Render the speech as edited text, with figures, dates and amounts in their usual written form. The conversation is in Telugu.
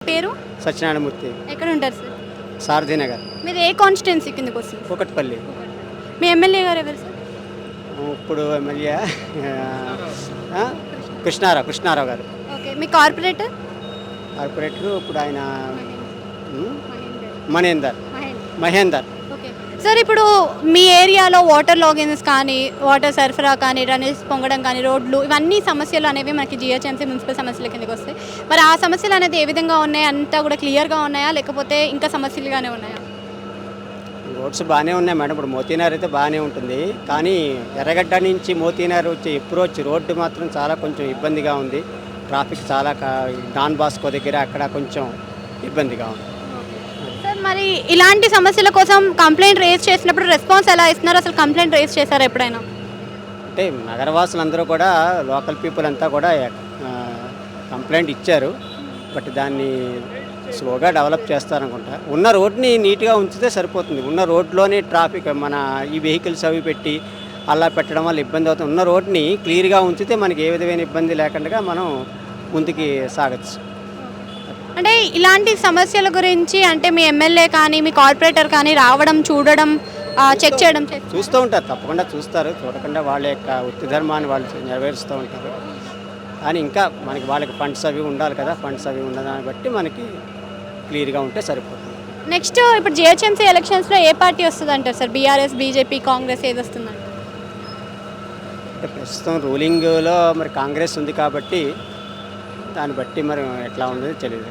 పేరు? సత్యనారాయణమూర్తి. ఎక్కడ ఉంటారు సార్? సారథి నగర్. మీరు ఏ కాన్స్టిట్యున్సీ కిందకి వస్తుంది? కూకట్పల్లి. మీ ఎమ్మెల్యే గారు ఎవరు సార్? ఇప్పుడు ఎమ్మెల్యే కృష్ణారావు గారు. ఓకే. మీ కార్పొరేటర్? కార్పొరేటర్ ఇప్పుడు ఆయన మహేందర్. ఓకే సార్, ఇప్పుడు మీ ఏరియాలో వాటర్ లాగిన్స్ కానీ, వాటర్ సరఫరా కానీ, డ్రైనేజ్ పొంగడం కానీ, రోడ్లు ఇవన్నీ సమస్యలు అనేవి మనకి జిహెచ్ఎంసీ మున్సిపల్ సమస్యల కిందకి వస్తాయి. మరి ఆ సమస్యలు అనేది ఏ విధంగా ఉన్నాయి? అంతా కూడా క్లియర్గా ఉన్నాయా, లేకపోతే ఇంకా సమస్యలుగానే ఉన్నాయా? రోడ్స్ బాగానే ఉన్నాయి మేడం. ఇప్పుడు మోతీనగర్ అయితే బాగానే ఉంటుంది, కానీ ఎర్రగడ్డ నుంచి మోతీనగర్ వచ్చే అప్రోచ్ రోడ్డు మాత్రం చాలా కొంచెం ఇబ్బందిగా ఉంది. ట్రాఫిక్ చాలా డాన్ బాస్కో దగ్గర అక్కడ కొంచెం ఇబ్బందిగా ఉంది. సార్, మరి ఇలాంటి సమస్యల కోసం కంప్లైంట్ రేజ్ చేసినప్పుడు రెస్పాన్స్ ఎలా ఇస్తున్నారు? అసలు కంప్లైంట్ రేజ్ చేశారా ఎప్పుడైనా? అంటే నగరవాసులందరూ కూడా, లోకల్ పీపుల్ అంతా కూడా కంప్లైంట్ ఇచ్చారు. బట్ దాన్ని స్లోగా డెవలప్ చేస్తారనుకుంటా. ఉన్న రోడ్ని నీట్గా ఉంచితే సరిపోతుంది. ఉన్న రోడ్లోనే ట్రాఫిక్ మన ఈ వెహికల్స్ అవి పెట్టి అలా పెట్టడం వల్ల ఇబ్బంది అవుతుంది. ఉన్న రోడ్ని క్లియర్గా ఉంచితే మనకి ఏ విధమైన ఇబ్బంది లేకుండా మనం ముందుకి సాగచ్చు. అంటే ఇలాంటి సమస్యల గురించి అంటే మీ ఎమ్మెల్యే కానీ, మీ కార్పొరేటర్ కానీ రావడం, చూడడం, చెక్ చేయడం చూస్తూ ఉంటారు. తప్పకుండా చూస్తారు. చూడకుండా వాళ్ళ యొక్క వృత్తి ధర్మాన్ని వాళ్ళు నెరవేరుస్తూ ఉంటారు. కానీ ఇంకా మనకి వాళ్ళకి ఫండ్స్ అవి ఉండాలి కదా. ఫండ్స్ అవి ఉన్నదాన్ని బట్టి మనకి క్లియర్గా ఉంటే సరిపోతుంది. నెక్స్ట్ ఇప్పుడు జిహెచ్ఎంసీ ఎలక్షన్స్లో ఏ పార్టీ వస్తుంది అంటారు సార్? బీఆర్ఎస్, బీజేపీ, కాంగ్రెస్ ఏది వస్తుందంటారు? అంటే ప్రస్తుతం రూలింగ్లో మరి కాంగ్రెస్ ఉంది కాబట్టి దాన్ని బట్టి మరి ఎట్లా ఉండదో తెలియదు.